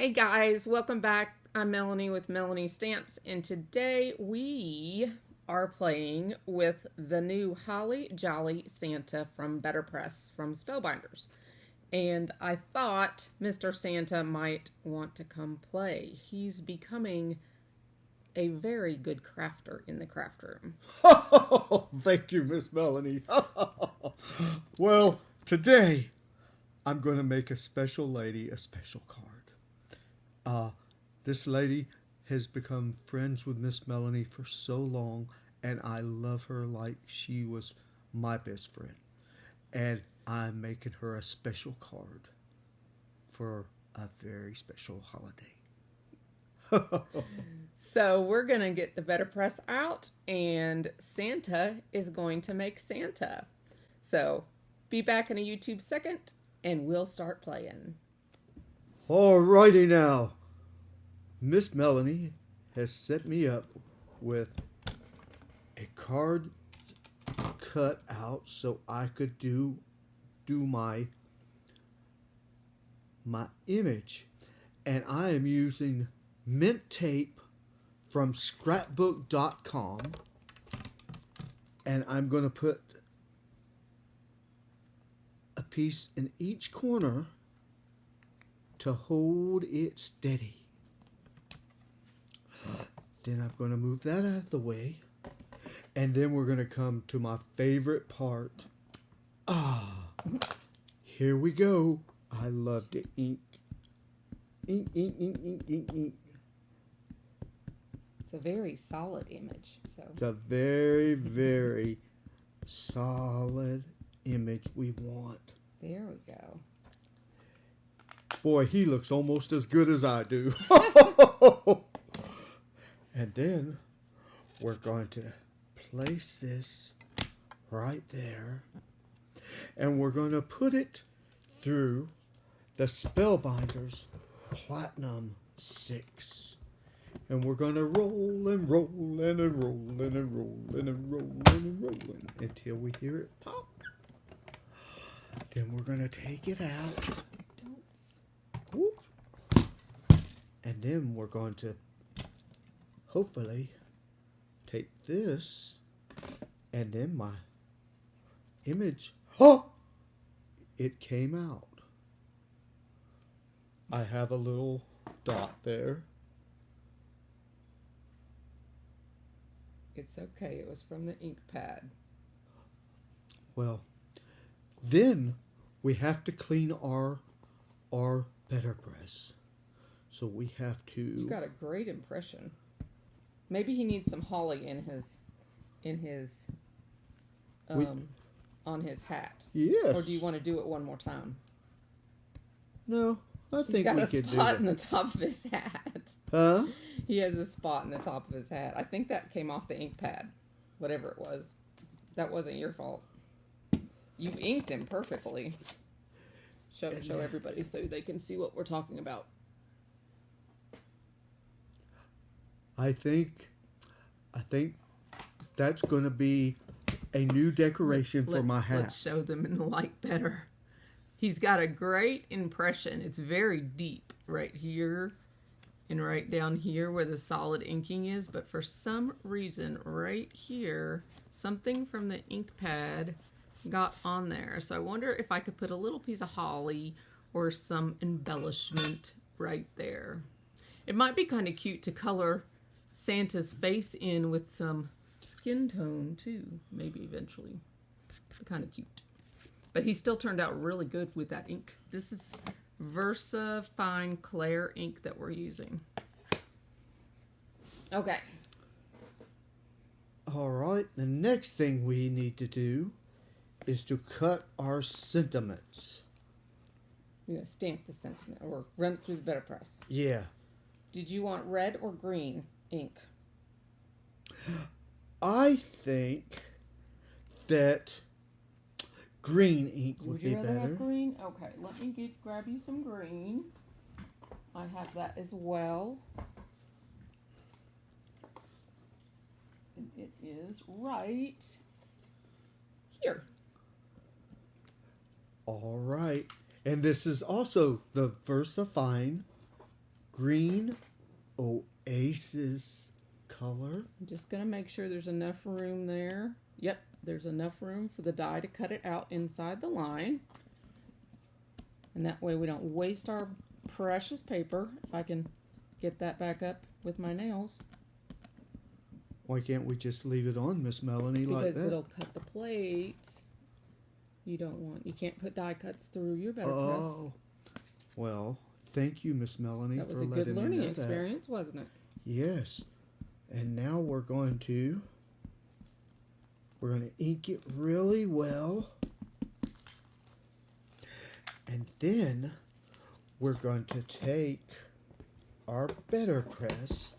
Hey guys, welcome back. I'm Melanie with Melanie Stamps, and today we are playing with the new Holly Jolly Santa from BetterPress from Spellbinders. And I thought Mr. Santa might want to come play. He's becoming a very good crafter in the craft room. Oh, thank you, Miss Melanie. Well, today I'm going to make a special lady a special card. This lady has become friends with Miss Melanie for so long, and I love her like she was my best friend. And I'm making her a special card for a very special holiday. So we're going to get the BetterPress out, and Santa is going to make Santa. So be back in a YouTube second, and we'll start playing. Alrighty now. Miss Melanie has set me up with a card cut out so I could do my image. And I am using mint tape from scrapbook.com, and I'm going to put a piece in each corner to hold it steady. Then I'm going to move that out of the way, and then we're going to come to my favorite part. Here we go. I love to ink. Ink, ink, ink, ink, ink, ink. It's a very solid image. It's a very, very solid image we want. There we go. Boy, he looks almost as good as I do. And then we're going to place this right there. And we're going to put it through the Spellbinders Platinum 6. And we're going to roll and roll and roll and roll and roll and roll until we hear it pop. Then we're going to take it out. Whoop. And then we're going to hopefully take this, and then my image, it came out. I have a little dot there. It's okay. It was from the ink pad. Well, then we have to clean our BetterPress. So we have to... You got a great impression. Maybe he needs some holly in his on his hat. Yes. Or do you want to do it one more time? No, I think we could do it. He's got a spot in the top of his hat. Huh? He has a spot in the top of his hat. I think that came off the ink pad. Whatever it was. That wasn't your fault. You inked him perfectly. Show everybody so they can see what we're talking about. I think that's going to be a new decoration for my hat. Let's show them in the light better. He's got a great impression. It's very deep right here and right down here where the solid inking is. But for some reason, right here, something from the ink pad got on there. So I wonder if I could put a little piece of holly or some embellishment right there. It might be kind of cute to color Santa's face in with some skin tone too, maybe eventually. Kind of cute. But he still turned out really good with that ink. This is Versa Fine Clair ink that we're using. Okay. All right, the next thing we need to do is to cut our sentiments. You're going to stamp the sentiment or run it through the BetterPress. Yeah. Did you want red or green ink? I think that green ink would be better. Would you rather have green? Okay, let me grab you some green. I have that as well. And it is right here. All right. And this is also the VersaFine green oasis color. I'm just going to make sure there's enough room there. Yep, there's enough room for the die to cut it out inside the line. And that way we don't waste our precious paper. If I can get that back up with my nails. Why can't we just leave it on, Miss Melanie, like that? Because it'll cut the plate. You can't put die cuts through your BetterPress. Oh, well, thank you, Miss Melanie, That was for a letting good me learning know experience, wasn't it? that. Yes. And now we're going to ink it really well. And then we're going to take our BetterPress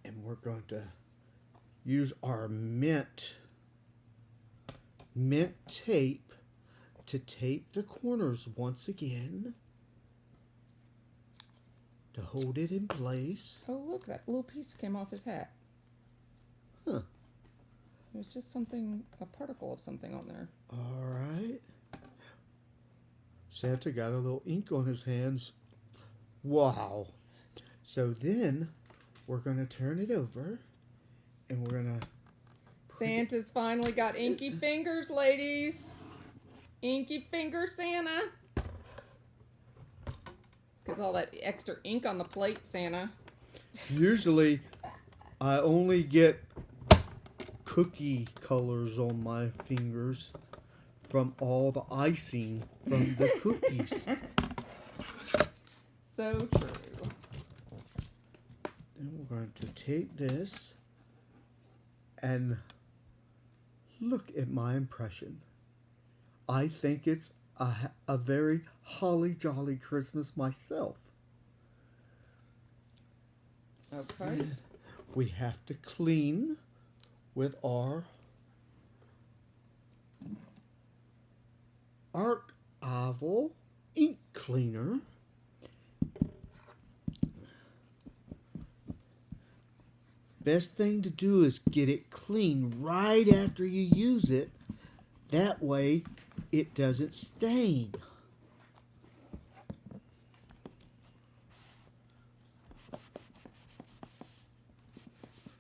and we're going to use our mint tape to tape the corners once again to hold it in place. Oh, look, that little piece came off his hat. Huh. There's just a particle of something on there. All right. Santa got a little ink on his hands. Wow. So then we're going to turn it over and we're going to... Santa's finally got inky fingers, ladies. Inky finger Santa. Because all that extra ink on the plate, Santa. Usually I only get cookie colors on my fingers from all the icing from the cookies. So true. Then we're going to take this and look at my impression. I think it's a very holly jolly Christmas myself. Okay. We have to clean with our archival ink cleaner. Best thing to do is get it clean right after you use it. That way it doesn't stain.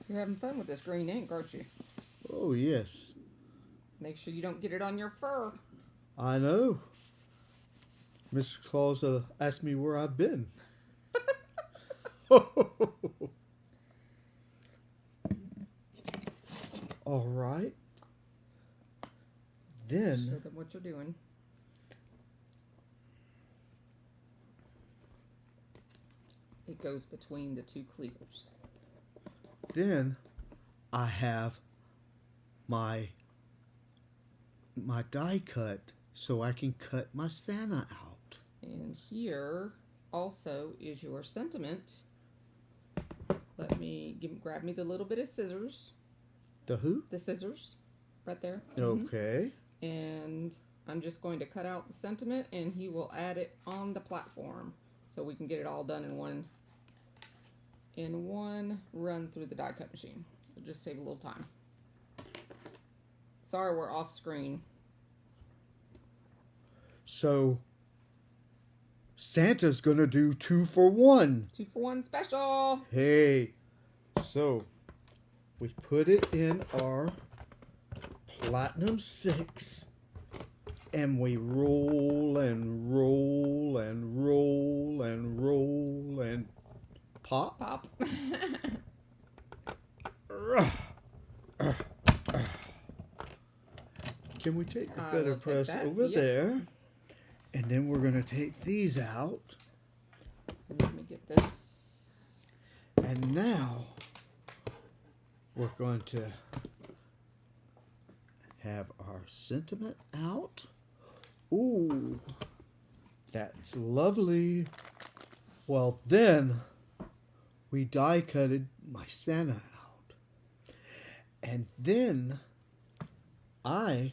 You're having fun with this green ink, aren't you? Oh, yes. Make sure you don't get it on your fur. I know. Mr. Claus asked me where I've been. All right. Then Show them what you're doing. It goes between the two clears. Then I have my die cut so I can cut my Santa out. And here also is your sentiment. Let me grab me the little bit of scissors. The who? The scissors, right there. Okay. And I'm just going to cut out the sentiment, and he will add it on the platform, so we can get it all done in one run through the die cut machine. It'll just save a little time. Sorry, we're off screen. So Santa's gonna do 2 for 1. 2 for 1 special. Hey, so we put it in our Platinum 6 and we roll and roll and roll and roll and pop. Pop. Can we take the I will take BetterPress that, over yep. there? And then we're going to take these out. Let me get this. And now we're going to have our sentiment out. Ooh, that's lovely. Well, then we die cutted my Santa out. And then I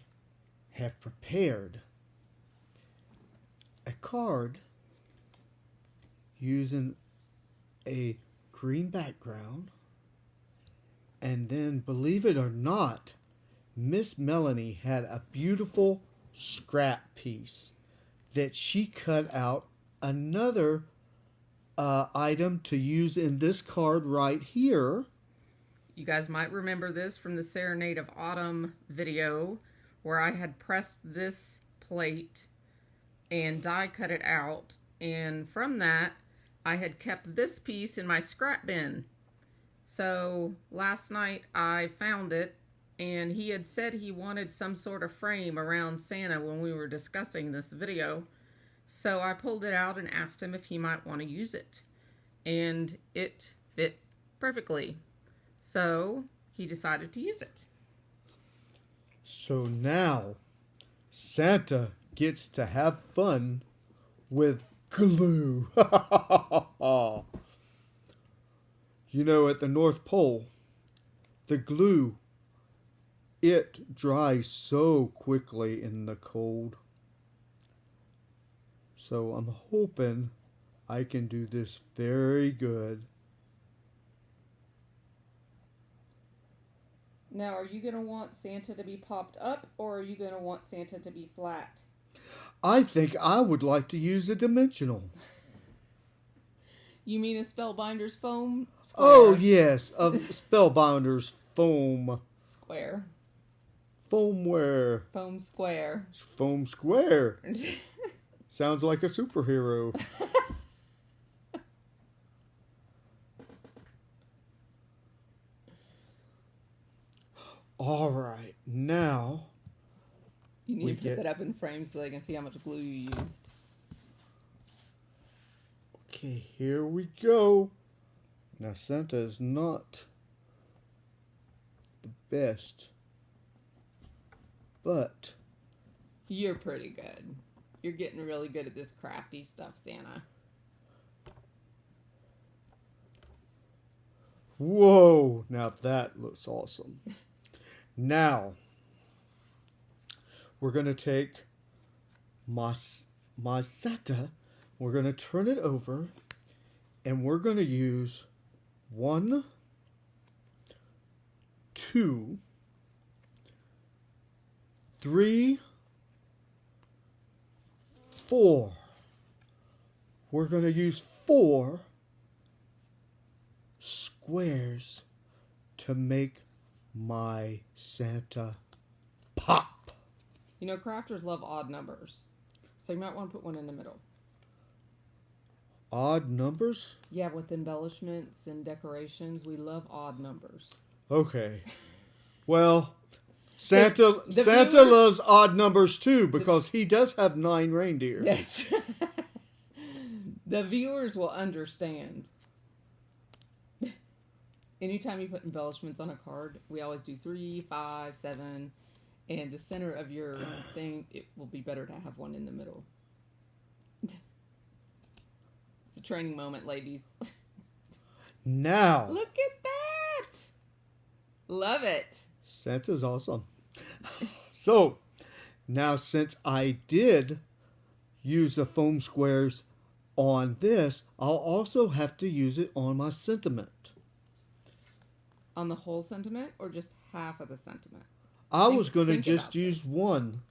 have prepared a card using a green background. And then, believe it or not, Miss Melanie had a beautiful scrap piece that she cut out another item to use in this card right here. You guys might remember this from the Serenade of Autumn video where I had pressed this plate and die cut it out. And from that, I had kept this piece in my scrap bin. So last night I found it, and he had said he wanted some sort of frame around Santa when we were discussing this video. So I pulled it out and asked him if he might want to use it. And it fit perfectly. So he decided to use it. So now Santa gets to have fun with glue. You know, at the North Pole, the glue, it dries so quickly in the cold. So I'm hoping I can do this very good. Now, are you going to want Santa to be popped up, or are you going to want Santa to be flat? I think I would like to use a dimensional. You mean a Spellbinders foam square? Oh, yes, of Spellbinders foam. Square. Foamware. Foam square. Foam square. Sounds like a superhero. All right, now you need to put that up in frames so they can see how much glue you used. Okay, here we go. Now, Santa is not the best, but you're pretty good. You're getting really good at this crafty stuff, Santa. Whoa, now that looks awesome. Now, we're going to take my Santa, we're going to turn it over, and we're going to use 1, 2, 3, 4. We're going to use 4 squares to make my Santa pop. You know, crafters love odd numbers, so you might want to put one in the middle. Odd numbers? Yeah, with embellishments and decorations, we love odd numbers. Okay. Well, Santa viewers, loves odd numbers too, because he does have 9 reindeer. Yes. The viewers will understand. Anytime you put embellishments on a card, we always do 3, 5, 7, and the center of your thing, it will be better to have one in the middle. It's a training moment, ladies. Now. Look at that! Love it. Santa's awesome. So, now since I did use the foam squares on this, I'll also have to use it on my sentiment. On the whole sentiment, or just half of the sentiment? I was going to just use one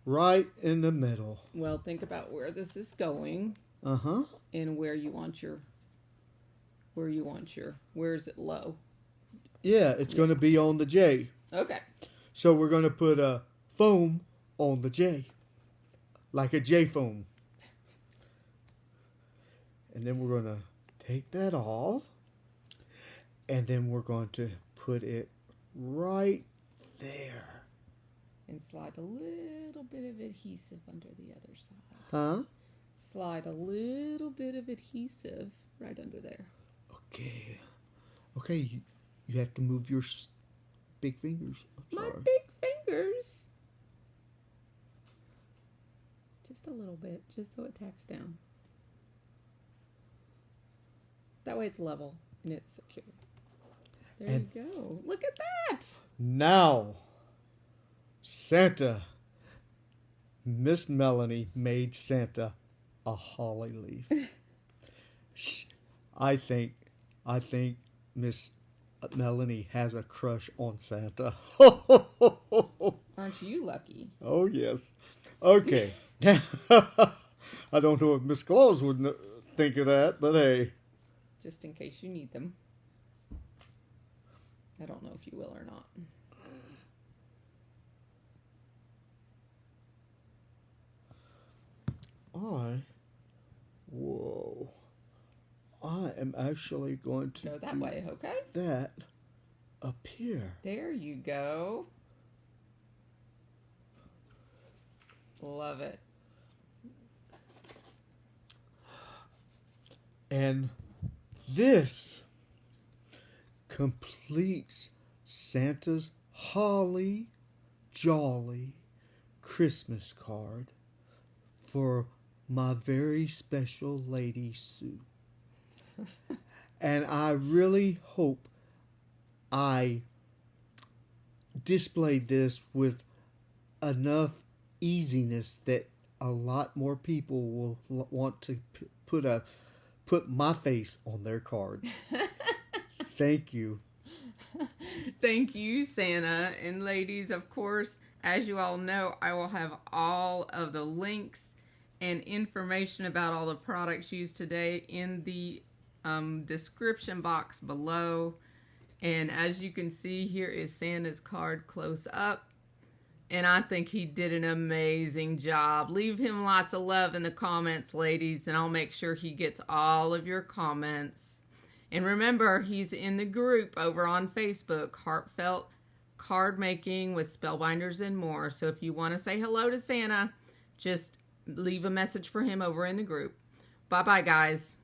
right in the middle. Well, think about where this is going. Uh-huh. And where you want your, where is it low? Yeah, it's going to be on the J. Okay. So we're going to put a foam on the J. Like a J foam. And then we're going to take that off. And then we're going to put it right there. And slide a little bit of adhesive under the other side. Huh? Slide a little bit of adhesive right under there. Okay. Okay, you have to move your big fingers. My big fingers. Just a little bit, just so it tacks down. That way it's level and it's secure. There you go. Look at that. Now, Santa, Miss Melanie made Santa a holly leaf. I think Miss Melanie has a crush on Santa. Aren't you lucky? Oh, yes. Okay. I don't know if Miss Claus would think of that, but hey. Just in case you need them. I don't know if you will or not. Whoa. I am actually going to go that way, okay? That up here. There you go. Love it. And this completes Santa's holly jolly Christmas card for my very special lady Sue. And I really hope I displayed this with enough easiness that a lot more people will want to put my face on their card. Thank you. Thank you, Santa. And ladies, of course, as you all know, I will have all of the links and information about all the products used today in the description box below. And as you can see, here is Santa's card close up. And I think he did an amazing job. Leave him lots of love in the comments, ladies, and I'll make sure he gets all of your comments. And remember, he's in the group over on Facebook, Heartfelt Card Making with Spellbinders and more. So if you want to say hello to Santa, just leave a message for him over in the group. Bye-bye, guys.